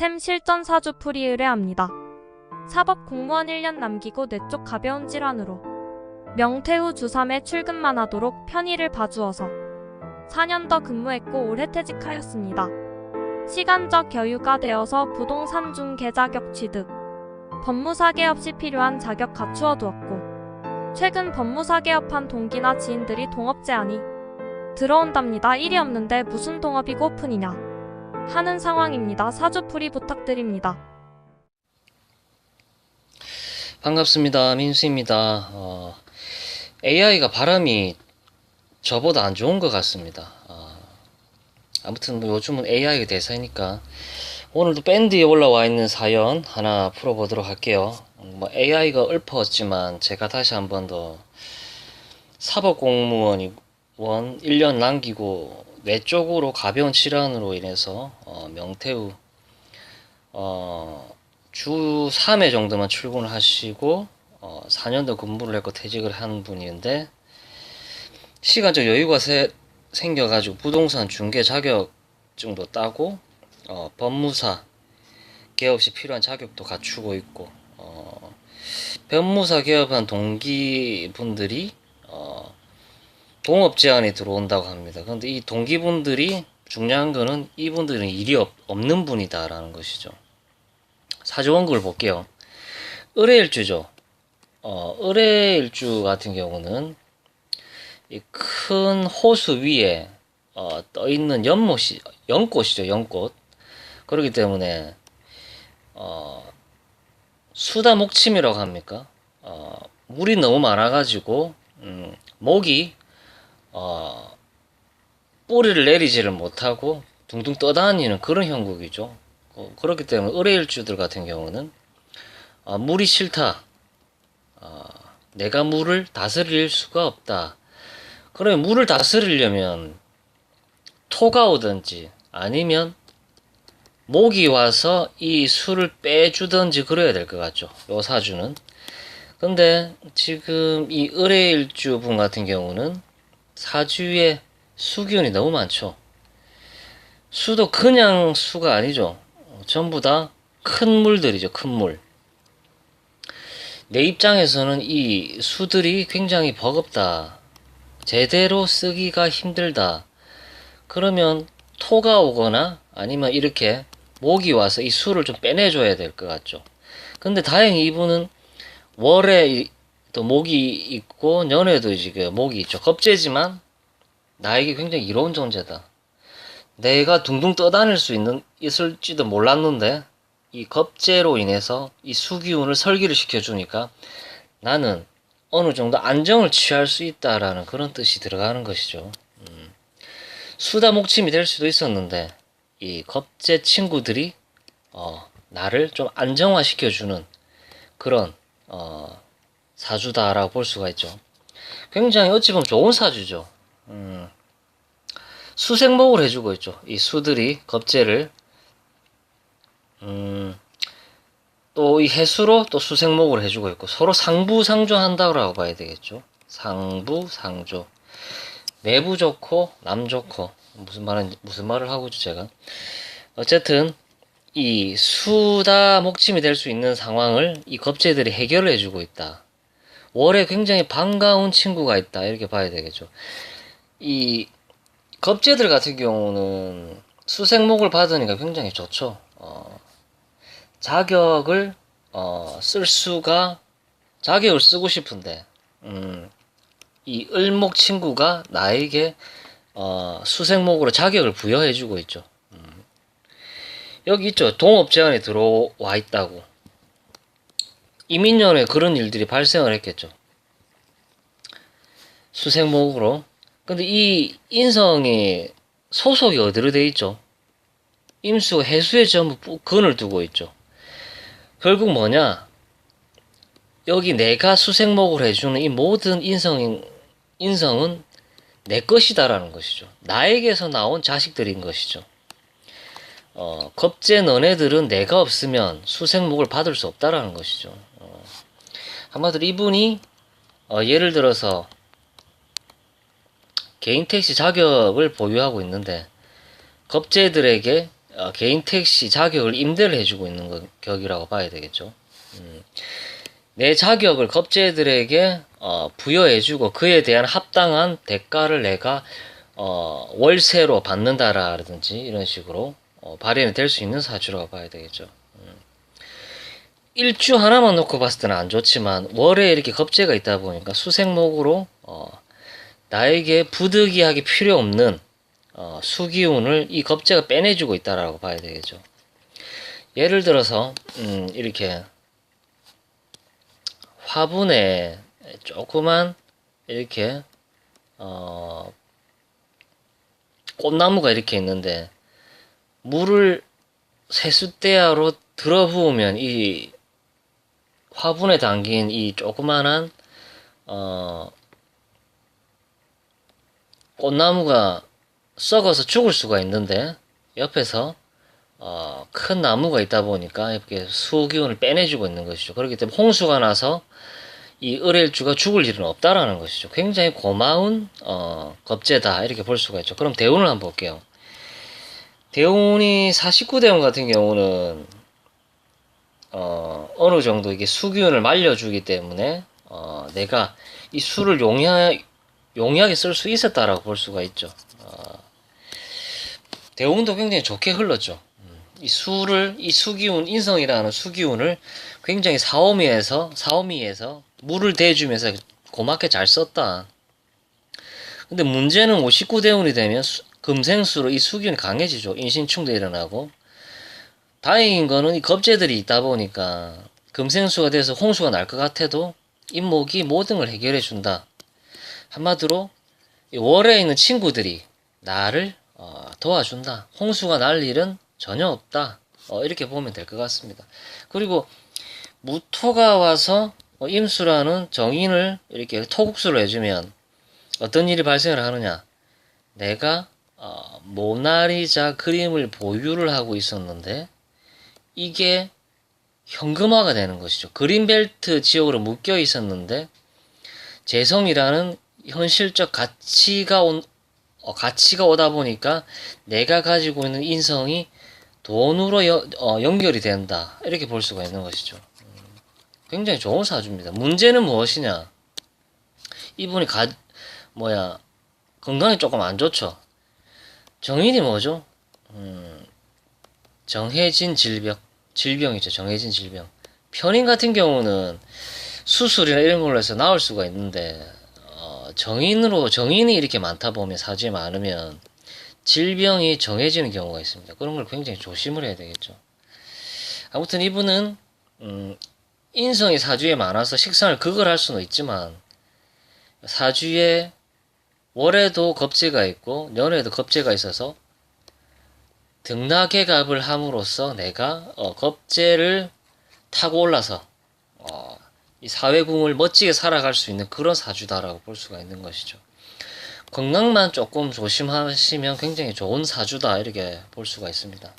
샘 실전 사주풀이 의뢰합니다. 사법 공무원 1년 남기고 뇌쪽 가벼운 질환으로 명퇴 후 주3회 출근만 하도록 편의를 봐주어서 4년 더 근무했고 올해 퇴직하였습니다. 시간적 여유가 되어서 부동산 중개 자격 취득, 법무사 개업 시 필요한 자격 갖추어 두었고 최근 법무사 개업한 동기나 지인들이 동업 제안이 들어온답니다. 일이 없는데 무슨 동업이고 오픈이냐 하는 상황입니다. 사주풀이 부탁드립니다. 반갑습니다. 민수입니다. AI가 바람이 저보다 안 좋은 것 같습니다. 아무튼 뭐 요즘은 AI가 대세니까 오늘도 밴드에 올라와 있는 사연 하나 풀어보도록 할게요. 뭐 AI가 읊었지만 제가 다시 한 번 더 사법공무원 1년 남기고 뇌 쪽으로 가벼운 질환으로 인해서 명퇴 후 주 3회 정도만 출근을 하시고 4년 더 근무를 했고 퇴직을 한 분인데 시간적 여유가 생겨가지고 부동산 중개 자격증도 따고 법무사 개업 시 필요한 자격도 갖추고 있고 법무사 개업한 동기분들이 동업 제안이 들어온다고 합니다. 그런데 이 동기분들이 중요한 거는 이분들은 일이 없는 분이다 라는 것이죠. 사주원국을 볼게요. 을해일주죠. 을해일주 같은 경우는 이 큰 호수 위에 떠 있는 연꽃이죠. 연꽃. 그렇기 때문에 수다 목침이라고 합니까? 물이 너무 많아가지고 목이 뿌리를 내리지를 못하고 둥둥 떠다니는 그런 형국이죠. 그렇기 때문에 을해일주들 같은 경우는 물이 싫다. 내가 물을 다스릴 수가 없다. 그러면 물을 다스리려면 토가 오든지 아니면 목이 와서 이 술을 빼주든지 그래야 될 것 같죠. 요 사주는. 근데 지금 이 을해일주 분 같은 경우는 사주에 수기운이 너무 많죠. 수도 그냥 수가 아니죠. 전부 다 큰 물들이죠. 큰 물. 내 입장에서는 이 수들이 굉장히 버겁다. 제대로 쓰기가 힘들다. 그러면 토가 오거나 아니면 이렇게 목이 와서 이 수를 좀 빼내줘야 될 것 같죠. 근데 다행히 이분은 월에 또 목이 있고 년에도 지금 목이 있죠. 겁재지만 나에게 굉장히 이로운 존재다. 내가 둥둥 떠다닐 수 있을지도 몰랐는데 이 겁재로 인해서 이 수기운을 설기를 시켜주니까 나는 어느 정도 안정을 취할 수 있다라는 그런 뜻이 들어가는 것이죠. 수다 목침이 될 수도 있었는데 이 겁재 친구들이 나를 좀 안정화시켜주는 그런 사주다라고 볼 수가 있죠. 굉장히 어찌 보면 좋은 사주죠. 수생목을 해주고 있죠. 이 수들이 겁재를 또 이 해수로 또 수생목을 해주고 있고 서로 상부상조한다고 봐야 되겠죠. 상부상조. 내부 좋고 남 좋고 무슨 말을 하고 있죠 제가. 어쨌든 이 수다 목침이 될 수 있는 상황을 이 겁재들이 해결을 해주고 있다. 월에 굉장히 반가운 친구가 있다 이렇게 봐야 되겠죠. 이 겁재들 같은 경우는 수생목을 받으니까 굉장히 좋죠. 자격을 자격을 쓰고 싶은데 이 을목 친구가 나에게 수생목으로 자격을 부여해주고 있죠. 여기 있죠. 동업 제안이 들어와 있다고. 이민년에 그런 일들이 발생을 했겠죠. 수생목으로. 근데 이 인성이 소속이 어디로 돼 있죠? 임수, 해수에 전부 근을 두고 있죠. 결국 뭐냐? 여기 내가 수생목을 해주는 이 모든 인성은 내 것이다라는 것이죠. 나에게서 나온 자식들인 것이죠. 겁재 너네들은 내가 없으면 수생목을 받을 수 없다라는 것이죠. 한마디로 이분이 예를 들어서 개인 택시 자격을 보유하고 있는데 겁재들에게 개인 택시 자격을 임대를 해주고 있는 격이라고 봐야 되겠죠. 내 자격을 겁재들에게 부여해주고 그에 대한 합당한 대가를 내가 월세로 받는다라든지 이런 식으로 발현이 될 수 있는 사주라고 봐야 되겠죠. 일주 하나만 놓고 봤을 때는 안 좋지만 월에 이렇게 겁재가 있다 보니까 수생목으로 나에게 부득이하게 필요 없는 수기운을 이 겁재가 빼내주고 있다라고 봐야 되겠죠. 예를 들어서 이렇게 화분에 조그만 이렇게 꽃나무가 이렇게 있는데 물을 세숫대야로 들어부으면 이 화분에 담긴 이 조그만한 꽃나무가 썩어서 죽을 수가 있는데 옆에서 큰 나무가 있다 보니까 이렇게 수기운을 빼내주고 있는 것이죠. 그렇기 때문에 홍수가 나서 이 을일주가 죽을 일은 없다라는 것이죠. 굉장히 고마운 겁재다 이렇게 볼 수가 있죠. 그럼 대운을 한번 볼게요. 대운이 49대운 같은 경우는 어느 정도 이게 수기운을 말려주기 때문에 내가 이 수를 용이하게 쓸 수 있었다라고 볼 수가 있죠. 대운도 굉장히 좋게 흘렀죠. 이 수기운, 인성이라는 수기운을 굉장히 사오미에서 물을 대주면서 고맙게 잘 썼다. 근데 문제는 59대운이 되면 금생수로 이 수기운이 강해지죠. 인신충도 일어나고. 다행인 거는 이 겁재들이 있다 보니까 금생수가 돼서 홍수가 날 것 같아도 인목이 모든 걸 해결해 준다. 한마디로 월에 있는 친구들이 나를 도와준다. 홍수가 날 일은 전혀 없다. 이렇게 보면 될 것 같습니다. 그리고 무토가 와서 임수라는 정인을 이렇게 토국수로 해주면 어떤 일이 발생을 하느냐. 내가 모나리자 그림을 보유를 하고 있었는데 이게 현금화가 되는 것이죠. 그린벨트 지역으로 묶여 있었는데 재성이라는 현실적 가치가 오다 보니까 내가 가지고 있는 인성이 돈으로 연결이 된다. 이렇게 볼 수가 있는 것이죠. 굉장히 좋은 사주입니다. 문제는 무엇이냐? 이분이 건강이 조금 안 좋죠. 정인이 뭐죠? 정해진 질병이죠. 정해진 질병. 편인 같은 경우는 수술이나 이런 걸로 해서 나을 수가 있는데 정인이 이렇게 많다 보면 사주에 많으면 질병이 정해지는 경우가 있습니다. 그런 걸 굉장히 조심을 해야 되겠죠. 아무튼 이분은 인성이 사주에 많아서 식상을 극을 수는 있지만 사주에 월에도 겁재가 있고 년에도 겁재가 있어서 등락개갑을 함으로써 내가 겁재를 타고 올라서 이 사회궁을 멋지게 살아갈 수 있는 그런 사주다라고 볼 수가 있는 것이죠. 건강만 조금 조심하시면 굉장히 좋은 사주다 이렇게 볼 수가 있습니다.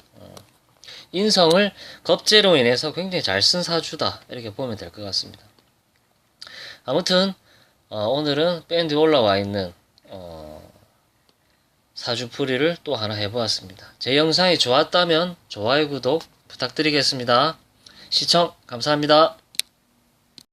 인성을 겁재로 인해서 굉장히 잘 쓴 사주다 이렇게 보면 될 것 같습니다. 아무튼 오늘은 밴드에 올라와 있는 사주풀이를 또 하나 해보았습니다. 제 영상이 좋았다면 좋아요 구독 부탁드리겠습니다. 시청 감사합니다.